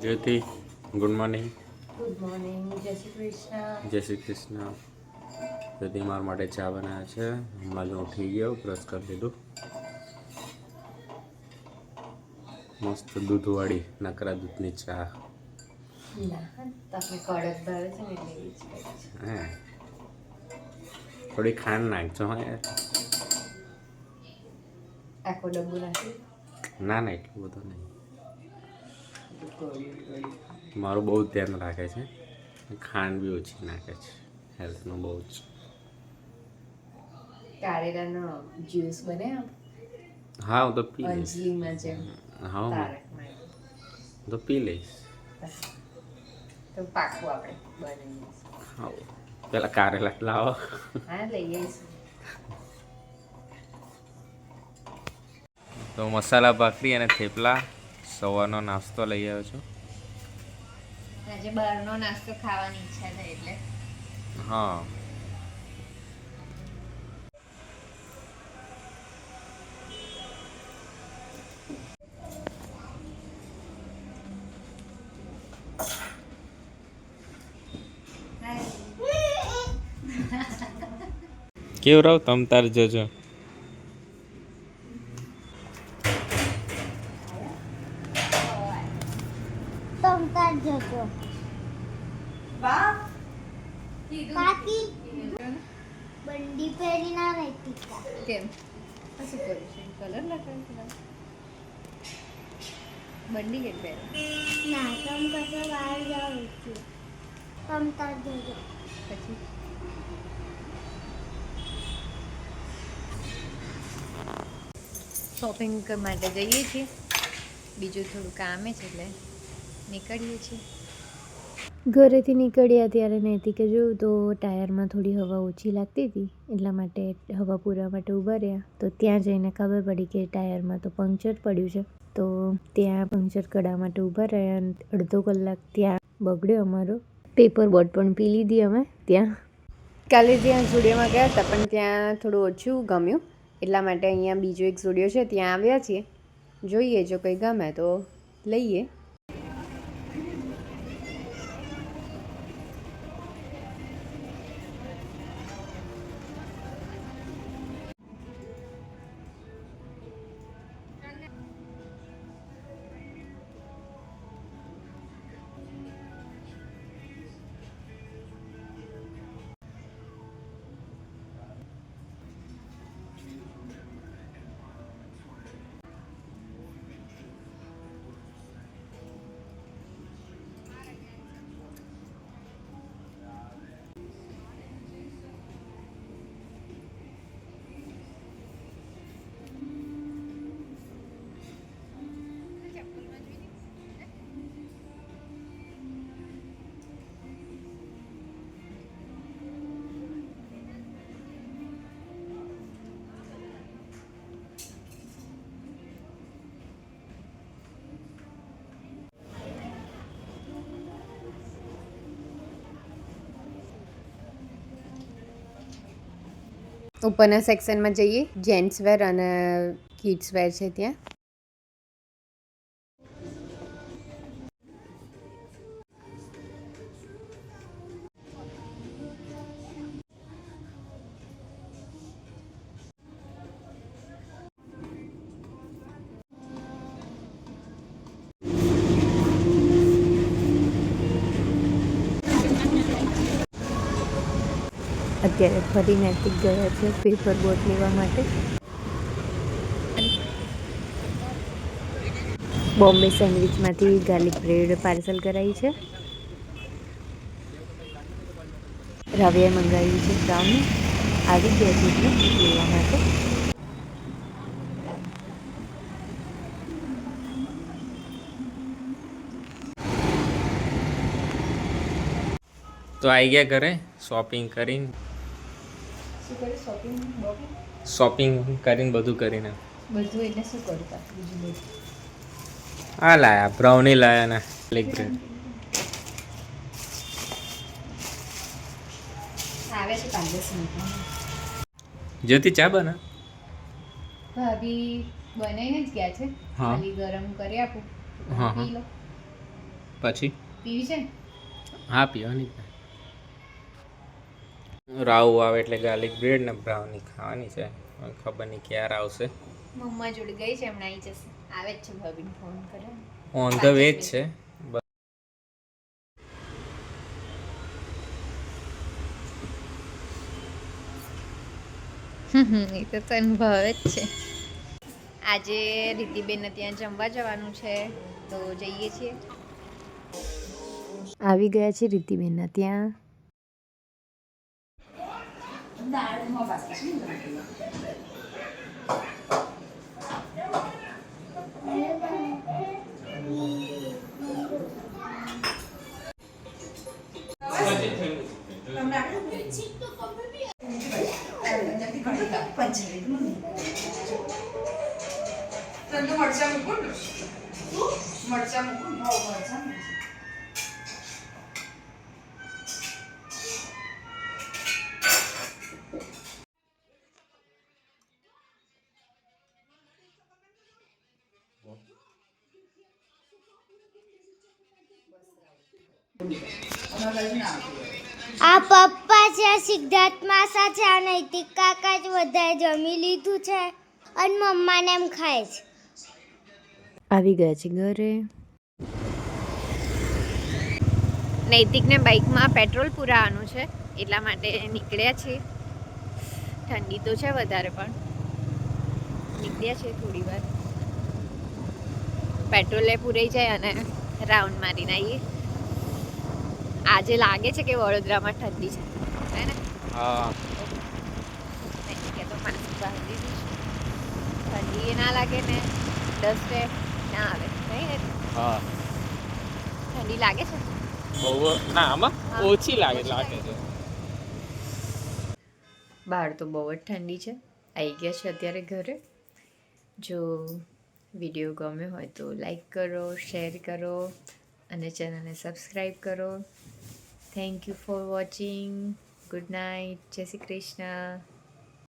જ્યોતિ, good morning. Good morning. જય શ્રી કૃષ્ણ. જય શ્રી કૃષ્ણ. જ્યોતિ મારા માટે ચા બનાવે છે. હમણાં જ ઉઠી ગયો, બ્રશ કરી લીધું. મસ્ત દૂધવાળી નકરા દૂધની ચા. ના, તમને કડક ભાવે છે ને એટલે એવી જ કરી છે. હે, થોડી ખાંડ નાખજો. હા યાર, આખો ડબ્બો નાખી ના ના એટલું બધું નહીં. મારું બહુ ધ્યાન રાખે છે, ખાંડ બી ઓછી નાખે છે, હેલ્થનું બહુ જ. કારેલાનો જ્યુસ બને હા હું તો પી લઈશ. અંજલીમાં જેમ હા હું તારકમાં તો પી લઈશ. તો પાકું આપણે બનાવીએ. હા, પેલા કારેલા લાવો. હા, લઈ આવીશું. તો મસાલા ભાખરી અને થેપલા સવારનો નાસ્તો લઈ આવ્યો છું. આજે બહારનો નાસ્તો ખાવાની ઈચ્છા થઈ એટલે હા, કેવું રહો તમ તાર જોજો. બંડી પહેરી ના રહેતી કેમ શું કર્યું છે? કલર લગાવ્યો બંડી કેમ પહેરે? ના તમ કશે બહાર જાવ છું તમ તાર જજો પછી શોપિંગ માટે જઈએ છીએ. બીજું થોડું કામ છે એટલે નીકળીએ છીએ. ઘરેથી નીકળ્યા ત્યારે નૈતિકે જોયું તો ટાયરમાં થોડી હવા ઓછી લાગતી હતી, એટલા માટે હવા પૂરવા માટે ઊભા રહ્યા. તો ત્યાં જઈને ખબર પડી કે ટાયરમાં તો પંક્ચર પડ્યું છે. તો ત્યાં પંક્ચર કઢાવવા માટે ઊભા રહ્યા અને અડધો કલાક ત્યાં બગડ્યો અમારો. પેપર બોટ પણ પી લીધી અમે ત્યાં. કાલે ત્યાં સ્ટુડિયોમાં ગયા હતા પણ ત્યાં થોડું ઓછું ગમ્યું, એટલા માટે અહીંયા બીજો એક સ્ટુડિયો છે ત્યાં આવ્યા છીએ. જોઈએ જો કંઈ ગમે તો લઈએ. ઉપરના સેક્શનમાં જઈએ. જેન્ટ્સ વેર અને કિડ્સ વેર છે ત્યાં. અત્યારે ફરી નૈતિક ગયા છે પેપર બોટ લેવા માટે. બોમ્બે સેન્ડવિચમાંથી ગાર્લિક બ્રેડ પાર્સલ કરાવી છે. રવિએ મંગાવ્યું છે બ્રાઉની. આવી ગયા છે લેવા માટે. તો આવી ગયા ઘરે શોપિંગ કરીને. શું કરે શોપિંગ? શોપિંગ કરીને બધું કરીને. બધું એટલે શું કરતા બીજું બધું? આ લાયા બ્રાઉની લાયા ને ગાર્લિક બ્રેડ. આવે છે 5-10 મિનિટમાં. જ્યોતિ ચા બના. ભાભી બનાવીને જ ગયા છે. હા. ખાલી ગરમ કરી આપું. હા, પી લો. પછી પીવી છે? હા પીવાની જ ને. રાવ આવે એટલે ગાર્લિક બ્રેડ ને બ્રાઉની ખાવાની છે. હવે ખબર નહીં ક્યારે આવશે. મમ્મા જોડે ગઈ છે, હમણાં આવી જશે. આવે જ છે, ભાભીને ફોન કરે. ઓન ધ વે જ છે. એ તો તને ભાવે જ છે. આજે રીતિબેનને ત્યાં જમવા જવાનું છે, તો જઈએ છીએ. આવી ગયા છે રીતિબેનના ત્યાં. આ પપ્પા છે, સિદ્ધાર્થ માસા છે, આ નૈતિક કાકા જ બધાએ જમી લીધું છે અને મમ્માને એમ ખાય છે. આવી ગયા છે ઘરે. નૈતિકને બાઇકમાં પેટ્રોલ પુરાવાનું છે, એટલા માટે નીકળ્યા છે. ઠંડી તો છે વધારે, પણ નીકળ્યા છે થોડી વાર. પેટ્રોલે પૂરાઈ જાય અને રાઉન્ડ મારીને આવીએ. આજે લાગે છે કે વડોદરામાં ઠંડી છે, હે ને? હા. નૈતિકે તો માસ્ક બાંધી દીધું છે. ઠંડી એ ના લાગે ને ડસ્ટ ના આવે, નહીં ને? હા. ઠંડી લાગે છે? બહુ ના, આમાં ઓછી લાગે છે. બહાર તો બહુ જ ઠંડી છે. આવી ગયા છે અત્યારે ઘરે. જો વિડીયો ગમ્યો હોય તો લાઈક કરો, શેર કરો અને ચેનલને સબસ્ક્રાઈબ કરો. Thank you for watching. Good night. જય શ્રી કૃષ્ણ.